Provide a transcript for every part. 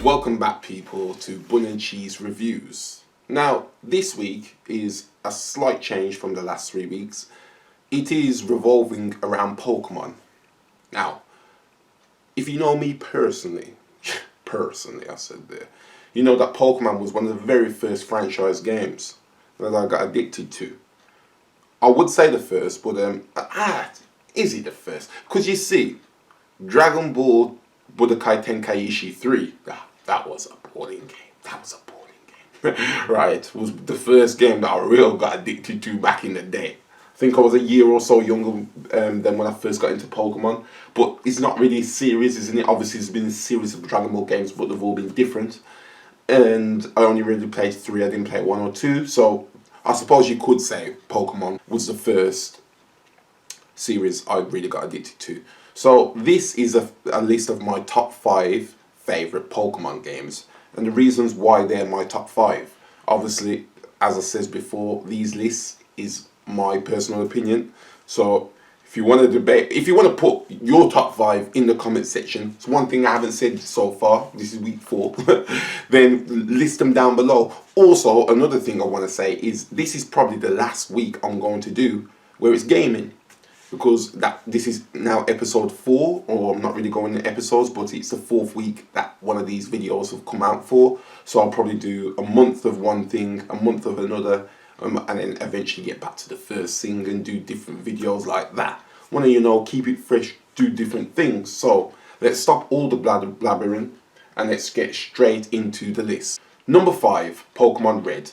Welcome back, people, to Bun and Cheese Reviews. Now, this week is a slight change from the last 3 weeks. It is revolving around Pokemon. Now, if you know me personally, I said there, you know that Pokemon was one of the very first franchise games that I got addicted to. I would say the first, but is it the first? Because you see, Dragon Ball Budokai Tenkaichi 3, that was a boring game. Right, was the first game that I really got addicted to back in the day. I think I was a year or so younger than when I first got into Pokemon. But it's not really a series, isn't it? Obviously, there's been a series of Dragon Ball games, but they've all been different. And I only really played 3, I didn't play 1 or 2. So I suppose you could say Pokemon was the first series I really got addicted to. So this is a list of my top 5 favourite Pokemon games, and the reasons why they're my top 5. Obviously, as I said before, these lists is my personal opinion. So if you want to debate, if you want to put your top 5 in the comment section, it's one thing I haven't said so far, this is week 4, then list them down below. Also, another thing I want to say is this is probably the last week I'm going to do where it's gaming. Because this is now episode 4, or I'm not really going in episodes, but it's the 4th week that one of these videos have come out for. So I'll probably do a month of one thing, a month of another, and then eventually get back to the first thing and do different videos like that. Want to, keep it fresh, do different things. So let's stop all the blabbering and let's get straight into the list. Number 5, Pokemon Red.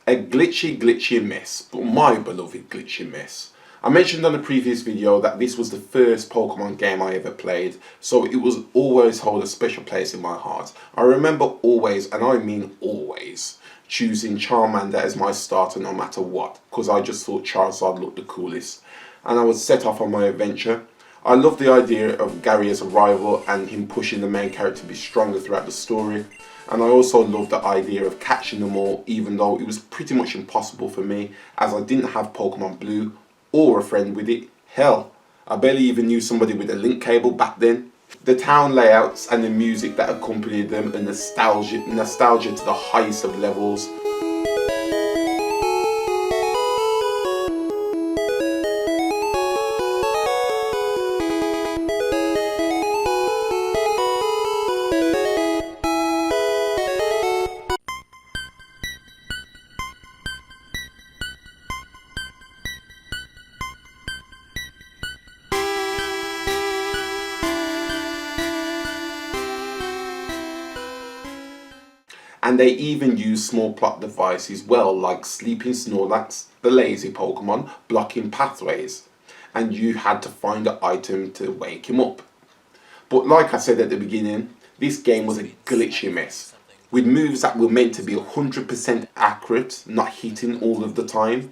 A glitchy mess, but my beloved glitchy mess. I mentioned on a previous video that this was the first Pokemon game I ever played, so it was always hold a special place in my heart. I remember always, and I mean always, choosing Charmander as my starter no matter what, because I just thought Charizard looked the coolest. And I was set off on my adventure. I love the idea of Gary as a rival and him pushing the main character to be stronger throughout the story. And I also love the idea of catching them all, even though it was pretty much impossible for me, as I didn't have Pokemon Blue or a friend with it. Hell, I barely even knew somebody with a link cable back then. The town layouts and the music that accompanied them, and nostalgia to the highest of levels. And they even use small plot devices well, like sleeping Snorlax, the lazy Pokemon, blocking pathways, and you had to find an item to wake him up. But like I said at the beginning, this game was a glitchy mess, with moves that were meant to be 100% accurate, not hitting all of the time.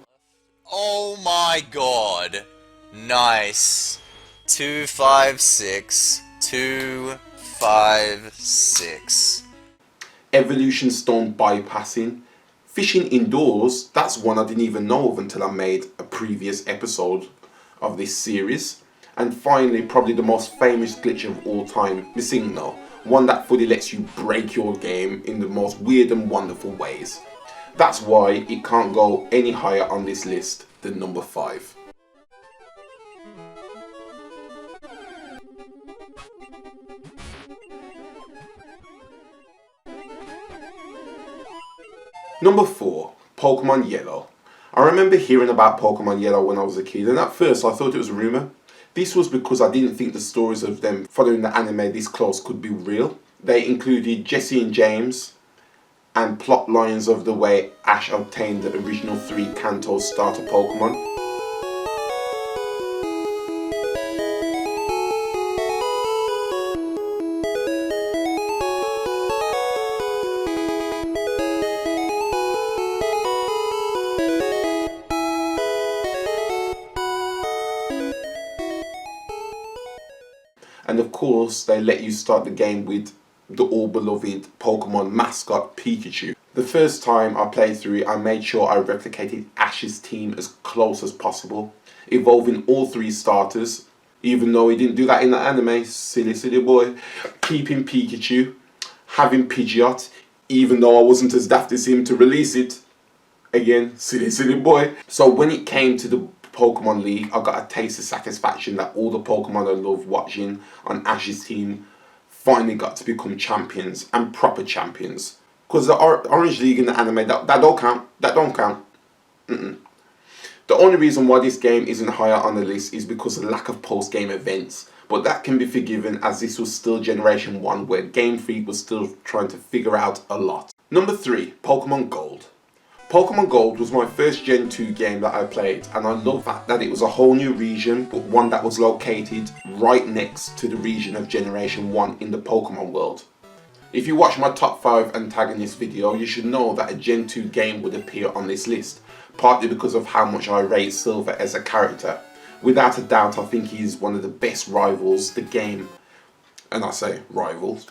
Oh my god. Nice. 256, 256. Evolution Stone bypassing. Fishing indoors, that's one I didn't even know of until I made a previous episode of this series. And finally, probably the most famous glitch of all time, the signal. One that fully lets you break your game in the most weird and wonderful ways. That's why it can't go any higher on this list than number 5. Number 4, Pokemon Yellow. I remember hearing about Pokemon Yellow when I was a kid, and at first I thought it was a rumour. This was because I didn't think the stories of them following the anime this close could be real. They included Jesse and James, and plot lines of the way Ash obtained the original 3 Kanto starter Pokemon. And of course, they let you start the game with the all-beloved Pokemon mascot Pikachu. The first time I played through it, I made sure I replicated Ash's team as close as possible, evolving all 3 starters, even though he didn't do that in the anime, silly boy, keeping Pikachu. having Pidgeot, even though I wasn't as daft as him to release it. Again, silly boy. So when it came to the Pokemon League, I got a taste of satisfaction that all the Pokemon I love watching on Ash's team finally got to become champions, and proper champions. Because the Orange League in the anime, that don't count. That don't count. The only reason why this game isn't higher on the list is because of the lack of post-game events. But that can be forgiven, as this was still Generation 1, where Game Freak was still trying to figure out a lot. Number 3, Pokemon Gold. Pokemon Gold was my first Gen 2 game that I played, and I love that it was a whole new region, but one that was located right next to the region of Generation 1 in the Pokemon world. If you watch my top 5 antagonist video, you should know that a Gen 2 game would appear on this list, partly because of how much I rate Silver as a character. Without a doubt, I think he's one of the best rivals the game, and I say rivals,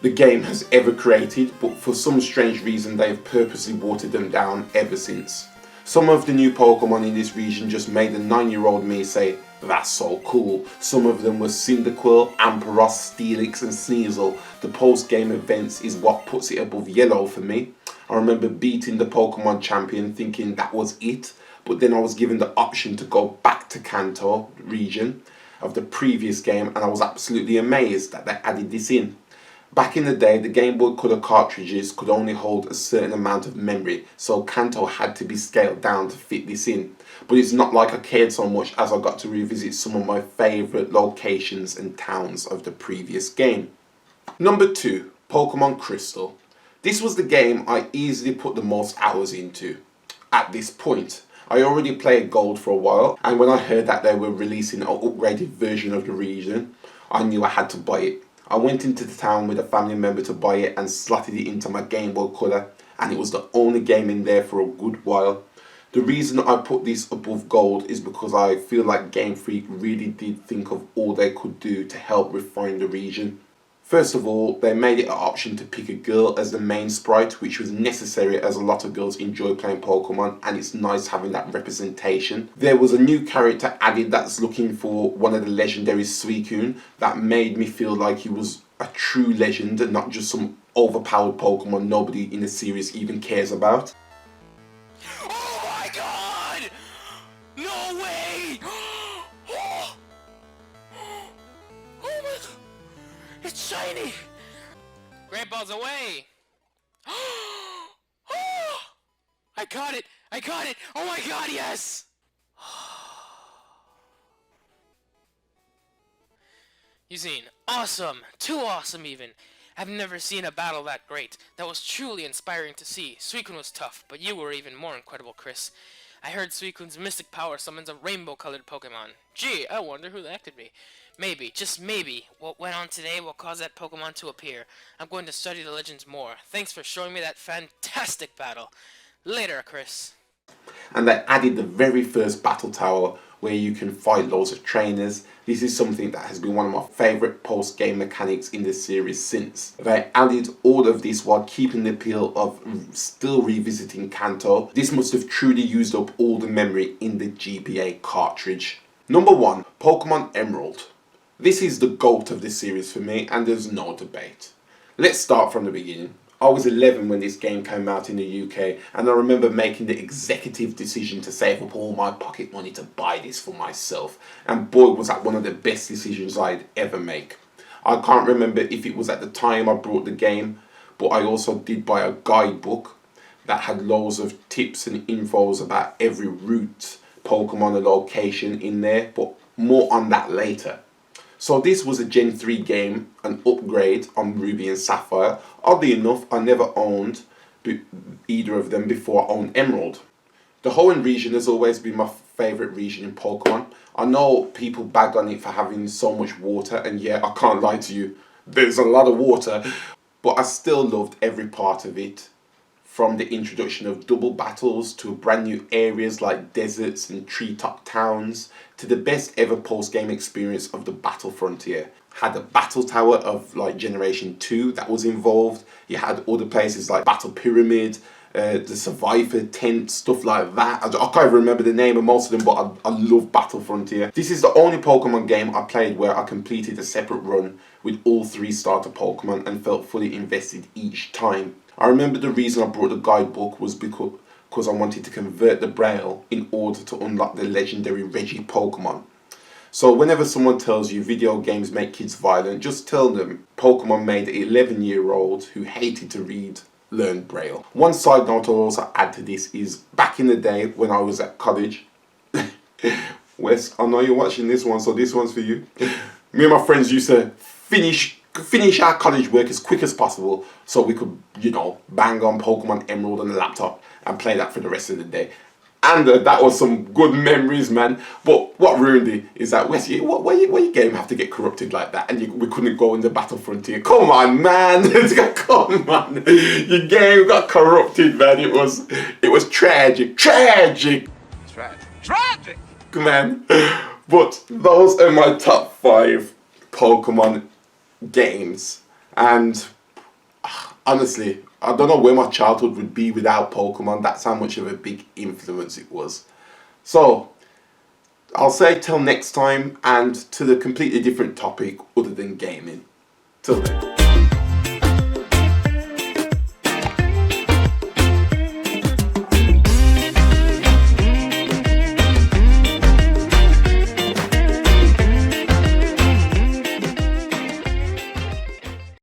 the game has ever created, but for some strange reason they've purposely watered them down ever since. Some of the new Pokemon in this region just made the 9-year-old me say, that's so cool. Some of them were Cyndaquil, Ampharos, Steelix and Sneasel. The post-game events is what puts it above yellow for me. I remember beating the Pokemon champion thinking that was it, but then I was given the option to go back to Kanto region of the previous game, and I was absolutely amazed that they added this in. Back in the day, the Game Boy Color cartridges could only hold a certain amount of memory, so Kanto had to be scaled down to fit this in. But it's not like I cared so much, as I got to revisit some of my favourite locations and towns of the previous game. Number 2, Pokemon Crystal. This was the game I easily put the most hours into. At this point, I already played Gold for a while, and when I heard that they were releasing an upgraded version of the region, I knew I had to buy it. I went into the town with a family member to buy it and slotted it into my Game Boy Color, and it was the only game in there for a good while. The reason I put this above Gold is because I feel like Game Freak really did think of all they could do to help refine the region. First of all, they made it an option to pick a girl as the main sprite, which was necessary as a lot of girls enjoy playing Pokemon, and it's nice having that representation. There was a new character added that's looking for one of the legendary Suicune that made me feel like he was a true legend and not just some overpowered Pokemon nobody in the series even cares about. Oh my god! No way! Oh my god! It's shiny! Grandpa's away! I got it! I got it! Oh my god, yes! You seen? Awesome! Too awesome even! I've never seen a battle that great. That was truly inspiring to see. Suicune was tough, but you were even more incredible, Chris. I heard Suicune's mystic power summons a rainbow-colored Pokemon. Gee, I wonder who acted me. Maybe, just maybe, what went on today will cause that Pokemon to appear. I'm going to study the legends more. Thanks for showing me that fantastic battle. Later, Chris. And they added the very first battle tower where you can fight loads of trainers. This is something that has been one of my favourite post-game mechanics in the series since. They added all of this while keeping the appeal of still revisiting Kanto. This must have truly used up all the memory in the GBA cartridge. Number 1, Pokemon Emerald. This is the GOAT of this series for me, and there's no debate. Let's start from the beginning. I was 11 when this game came out in the UK, and I remember making the executive decision to save up all my pocket money to buy this for myself, and boy was that one of the best decisions I'd ever make. I can't remember if it was at the time I bought the game, but I also did buy a guidebook that had loads of tips and infos about every route, Pokemon and location in there, but more on that later. So this was a Gen 3 game, an upgrade on Ruby and Sapphire. Oddly enough, I never owned either of them before I owned Emerald. The Hoenn region has always been my favourite region in Pokemon. I know people bag on it for having so much water, and yeah, I can't lie to you, there's a lot of water, but I still loved every part of it. From the introduction of double battles to brand new areas like deserts and treetop towns, to the best ever post-game experience of the Battle Frontier. Had a battle tower of like Generation 2 that was involved. You had other places like Battle Pyramid, the Survivor tent, stuff like that. I can't even remember the name of most of them, but I love Battle Frontier. This is the only Pokemon game I played where I completed a separate run with all 3 starter Pokemon and felt fully invested each time. I remember the reason I brought the guidebook was because I wanted to convert the Braille in order to unlock the legendary Reggie Pokemon. So whenever someone tells you video games make kids violent, just tell them Pokemon made an 11-year-old who hated to read learn Braille. One side note I'll also add to this is back in the day when I was at college, Wes, I know you're watching this one, so this one's for you. Me and my friends used to finish our college work as quick as possible so we could, you know, bang on Pokemon Emerald on the laptop and play that for the rest of the day. And that was some good memories, man. But what ruined it is that, Wesley, why your game have to get corrupted like that? And we couldn't go in the Battle Frontier. Come on, man. Come on. Your game got corrupted, man. It was tragic. Tragic. Tragic. Man. But those are my top 5 Pokemon games. And honestly, I don't know where my childhood would be without Pokemon. That's how much of a big influence it was. So, I'll say till next time and to the completely different topic other than gaming. Till then.